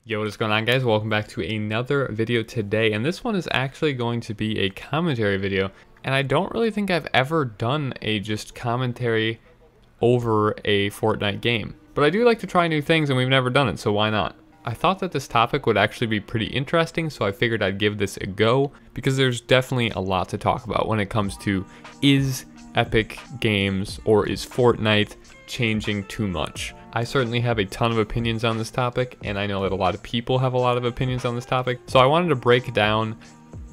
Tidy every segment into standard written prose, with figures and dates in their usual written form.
Yo, what is going on, guys? Welcome back to another video today, and this one is actually going to be a commentary video, and I don't really think I've ever done a just commentary over a Fortnite game, but I do like to try new things and we've never done it, so why not? I thought that this topic would actually be pretty interesting, so I figured I'd give this a go because there's definitely a lot to talk about when it comes to is Epic Games or is Fortnite changing too much? I certainly have a ton of opinions on this topic, and I know that a lot of people have a lot of opinions on this topic. So I wanted to break down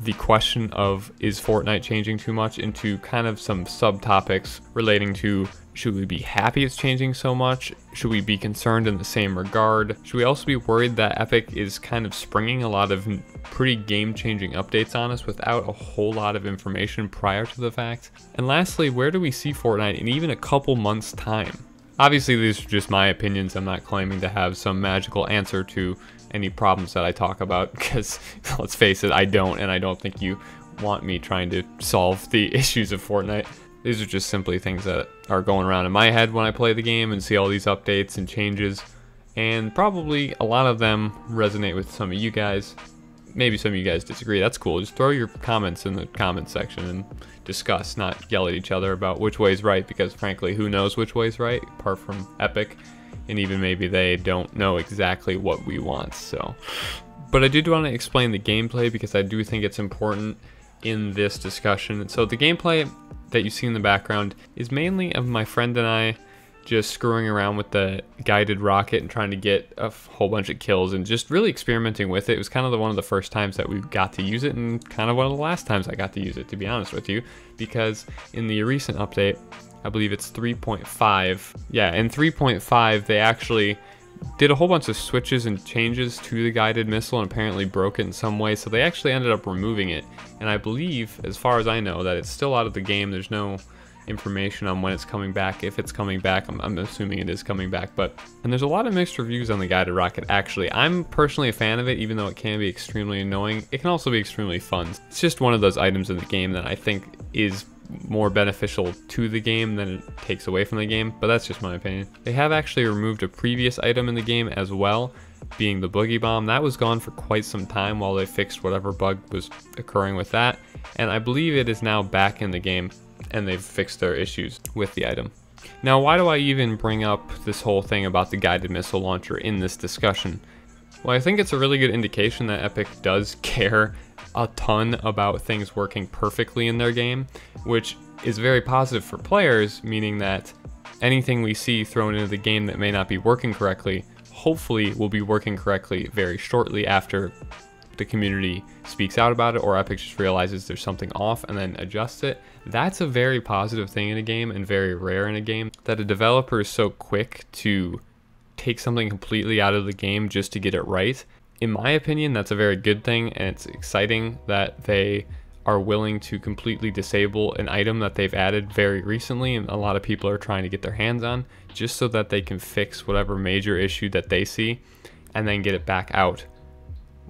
the question of is Fortnite changing too much into kind of some subtopics relating to should we be happy it's changing so much? Should we be concerned in the same regard? Should we also be worried that Epic is kind of springing a lot of pretty game-changing updates on us without a whole lot of information prior to the fact? And lastly, where do we see Fortnite in even a couple months' time? Obviously, these are just my opinions. I'm not claiming to have some magical answer to any problems that I talk about because, let's face it, I don't, and I don't think you want me trying to solve the issues of Fortnite. These are just simply things that are going around in my head when I play the game and see all these updates and changes, and probably a lot of them resonate with some of you guys. Maybe some of you guys disagree. That's cool. Just throw your comments in the comments section and discuss, not yell at each other about which way is right, because frankly, who knows which way is right apart from Epic, and even maybe they don't know exactly what we want. So, but I did want to explain the gameplay because I do think it's important in this discussion. So the gameplay that you see in the background is mainly of my friend and I just screwing around with the guided rocket and trying to get a whole bunch of kills and just really experimenting with it. It was kind of one of the first times that we got to use it, and kind of one of the last times I got to use it, to be honest with you, because in the recent update, I believe it's 3.5. Yeah, in 3.5, they actually did a whole bunch of switches and changes to the guided missile and apparently broke it in some way, so they actually ended up removing it. And I believe, as far as I know, that it's still out of the game. There's no information on when it's coming back, if it's coming back. I'm assuming it is coming back, and there's a lot of mixed reviews on the guided rocket. Actually, I'm personally a fan of it, even though it can be extremely annoying. It can also be extremely fun. It's just one of those items in the game that I think is more beneficial to the game than it takes away from the game, but that's just my opinion. They have actually removed a previous item in the game as well, being the boogie bomb. That was gone for quite some time while they fixed whatever bug was occurring with that, and I believe it is now back in the game and they've fixed their issues with the item. Now, why do I even bring up this whole thing about the guided missile launcher in this discussion? Well, I think it's a really good indication that Epic does care a ton about things working perfectly in their game, which is very positive for players, meaning that anything we see thrown into the game that may not be working correctly, hopefully will be working correctly very shortly after the community speaks out about it, or Epic just realizes there's something off and then adjusts it. That's a very positive thing in a game, and very rare in a game, that a developer is so quick to take something completely out of the game just to get it right. In my opinion, that's a very good thing, and it's exciting that they are willing to completely disable an item that they've added very recently and a lot of people are trying to get their hands on, just so that they can fix whatever major issue that they see and then get it back out.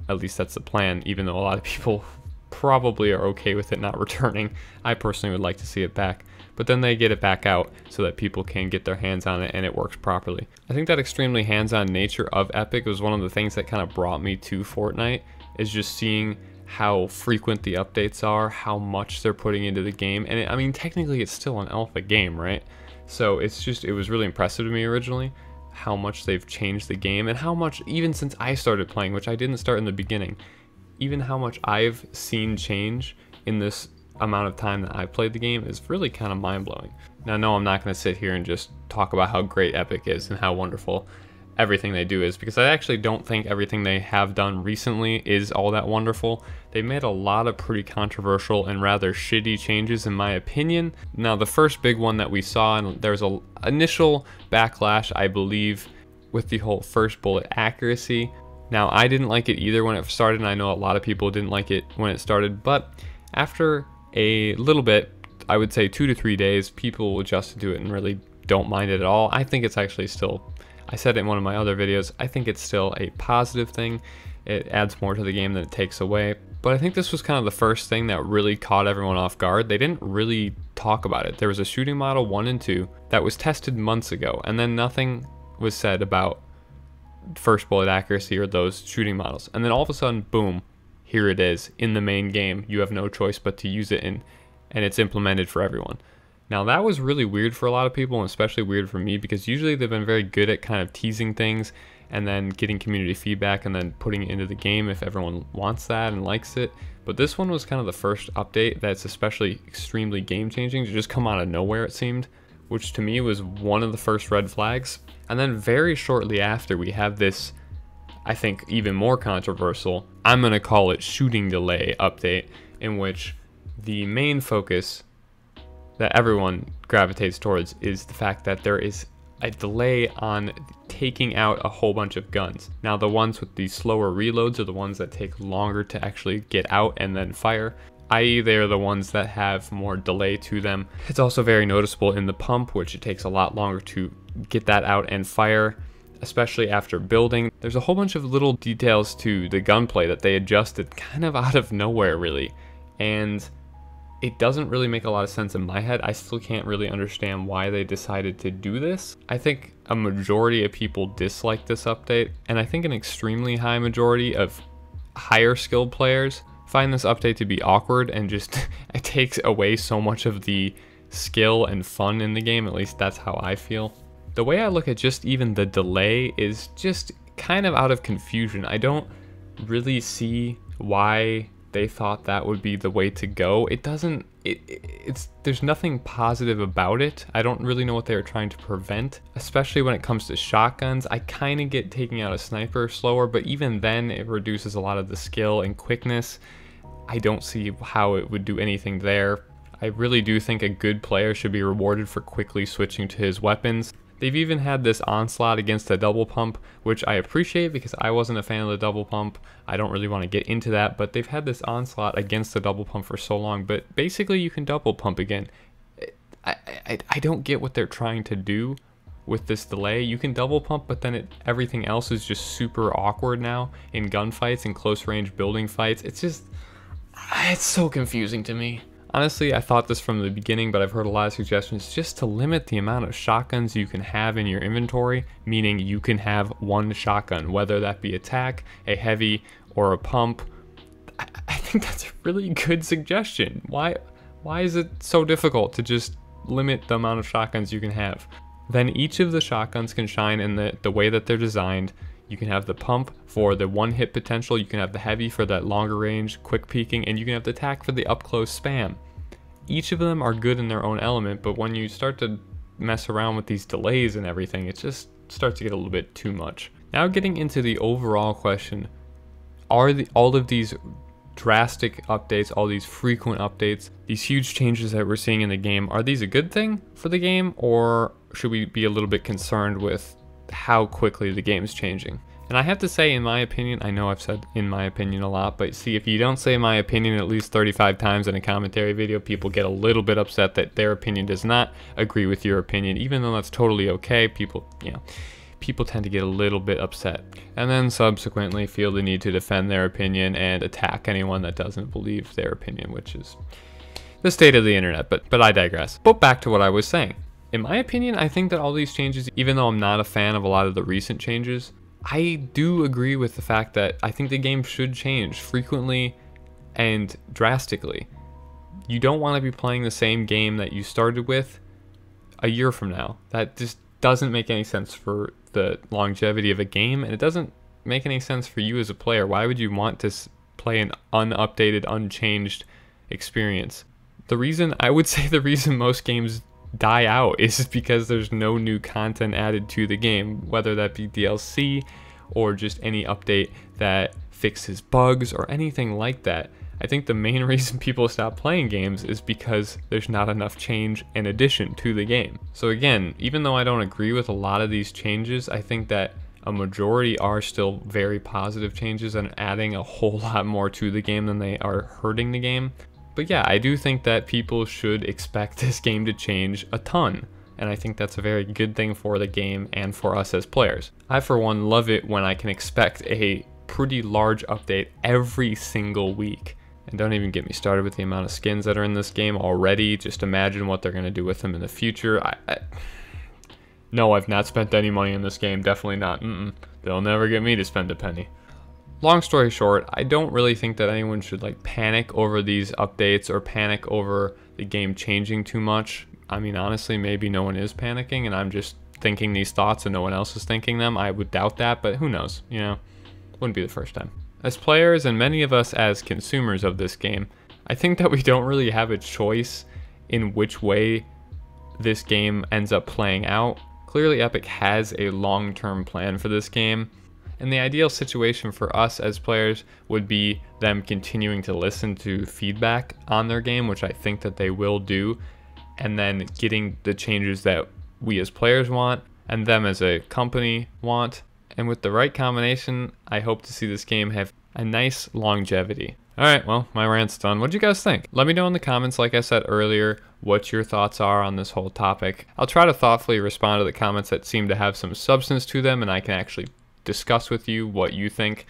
At least that's the plan, even though a lot of people probably are okay with it not returning. I personally would like to see it back, but then they get it back out so that people can get their hands on it and it works properly. I think that extremely hands-on nature of Epic was one of the things that kind of brought me to Fortnite, is just seeing how frequent the updates are, how much they're putting into the game. And I mean, technically it's still an alpha game, right? So it was really impressive to me originally how much they've changed the game, and how much, even since I started playing, which I didn't start in the beginning, even how much I've seen change in this amount of time that I played the game is really kind of mind-blowing. Now, no, I'm not going to sit here and just talk about how great Epic is and how wonderful everything they do is, because I actually don't think everything they have done recently is all that wonderful. They made a lot of pretty controversial and rather shitty changes, in my opinion. Now, the first big one that we saw, and there was an initial backlash, I believe, with the whole first bullet accuracy. Now, I didn't like it either when it started, and I know a lot of people didn't like it when it started, but after a little bit, I would say 2 to 3 days, people adjusted to it and really don't mind it at all. I think it's actually still, I said it in one of my other videos, I think it's still a positive thing. It adds more to the game than it takes away. But I think this was kind of the first thing that really caught everyone off guard. They didn't really talk about it. There was a shooting model 1 and 2 that was tested months ago, and then nothing was said about first bullet accuracy or those shooting models. And then all of a sudden, boom, here it is in the main game. You have no choice but to use it, and it's implemented for everyone. Now that was really weird for a lot of people, and especially weird for me, because usually they've been very good at kind of teasing things and then getting community feedback and then putting it into the game if everyone wants that and likes it. But this one was kind of the first update that's especially extremely game changing to just come out of nowhere, it seemed, which to me was one of the first red flags. And then very shortly after, we have this, I think, even more controversial, I'm going to call it shooting delay update, in which the main focus that everyone gravitates towards is the fact that there is a delay on taking out a whole bunch of guns. Now the ones with the slower reloads are the ones that take longer to actually get out and then fire, i.e. they're the ones that have more delay to them. It's also very noticeable in the pump, which it takes a lot longer to get that out and fire, especially after building. There's a whole bunch of little details to the gunplay that they adjusted kind of out of nowhere, really, and it doesn't really make a lot of sense in my head. I still can't really understand why they decided to do this. I think a majority of people dislike this update, and I think an extremely high majority of higher skilled players find this update to be awkward and just it takes away so much of the skill and fun in the game. At least that's how I feel. The way I look at just even the delay is just kind of out of confusion. I don't really see why they thought that would be the way to go. It doesn't, there's nothing positive about it. I don't really know what they were trying to prevent, especially when it comes to shotguns. I kind of get taking out a sniper slower, but even then it reduces a lot of the skill and quickness. I don't see how it would do anything there. I really do think a good player should be rewarded for quickly switching to his weapons. They've even had this onslaught against the double pump, which I appreciate because I wasn't a fan of the double pump. I don't really want to get into that, but they've had this onslaught against the double pump for so long. But basically you can double pump again. I don't get what they're trying to do with this delay. You can double pump, but then everything else is just super awkward now in gunfights and close range building fights. It's so confusing to me. Honestly, I thought this from the beginning, but I've heard a lot of suggestions just to limit the amount of shotguns you can have in your inventory, meaning you can have one shotgun, whether that be attack, a heavy, or a pump. I think that's a really good suggestion. Why is it so difficult to just limit the amount of shotguns you can have? Then each of the shotguns can shine in the way that they're designed. You can have the pump for the one hit potential, you can have the heavy for that longer range, quick peeking, and you can have the attack for the up close spam. Each of them are good in their own element, but when you start to mess around with these delays and everything, it just starts to get a little bit too much. Now getting into the overall question, are all of these drastic updates, all these frequent updates, these huge changes that we're seeing in the game, are these a good thing for the game, or should we be a little bit concerned with how quickly the game's changing? And I have to say, in my opinion, I know I've said in my opinion a lot, but see, if you don't say my opinion at least 35 times in a commentary video, people get a little bit upset that their opinion does not agree with your opinion, even though that's totally okay. People tend to get a little bit upset and then subsequently feel the need to defend their opinion and attack anyone that doesn't believe their opinion, which is the state of the internet, but I digress. But back to what I was saying. In my opinion, I think that all these changes, even though I'm not a fan of a lot of the recent changes, I do agree with the fact that I think the game should change frequently and drastically. You don't want to be playing the same game that you started with a year from now. That just doesn't make any sense for the longevity of a game, and it doesn't make any sense for you as a player. Why would you want to play an unupdated, unchanged experience? The reason most games die out is because there's no new content added to the game, whether that be DLC or just any update that fixes bugs or anything like that. I think the main reason people stop playing games is because there's not enough change and addition to the game. So again, even though I don't agree with a lot of these changes, I think that a majority are still very positive changes and adding a whole lot more to the game than they are hurting the game. But yeah, I do think that people should expect this game to change a ton, and I think that's a very good thing for the game and for us as players. I, for one, love it when I can expect a pretty large update every single week. And don't even get me started with the amount of skins that are in this game already. Just imagine what they're going to do with them in the future. No, I've not spent any money in this game, definitely not. they'll never get me to spend a penny. Long story short, I don't really think that anyone should like panic over these updates or panic over the game changing too much. I mean, honestly, maybe no one is panicking and I'm just thinking these thoughts and no one else is thinking them. I would doubt that, but who knows, you know, wouldn't be the first time. As players and many of us as consumers of this game, I think that we don't really have a choice in which way this game ends up playing out. Clearly Epic has a long-term plan for this game, and the ideal situation for us as players would be them continuing to listen to feedback on their game, which I think that they will do, and then getting the changes that we as players want and them as a company want. And with the right combination, I hope to see this game have a nice longevity. Alright, well, my rant's done. What do you guys think? Let me know in the comments, like I said earlier, what your thoughts are on this whole topic. I'll try to thoughtfully respond to the comments that seem to have some substance to them, and I can actually discuss with you what you think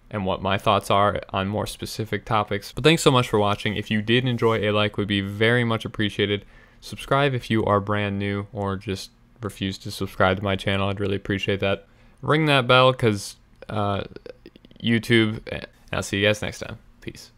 and what my thoughts are on more specific topics. But thanks so much for watching. If you did enjoy, a like would be very much appreciated. Subscribe if you are brand new or just refuse to subscribe to my channel. I'd really appreciate that. Ring that bell because YouTube, and I'll see you guys next time. Peace.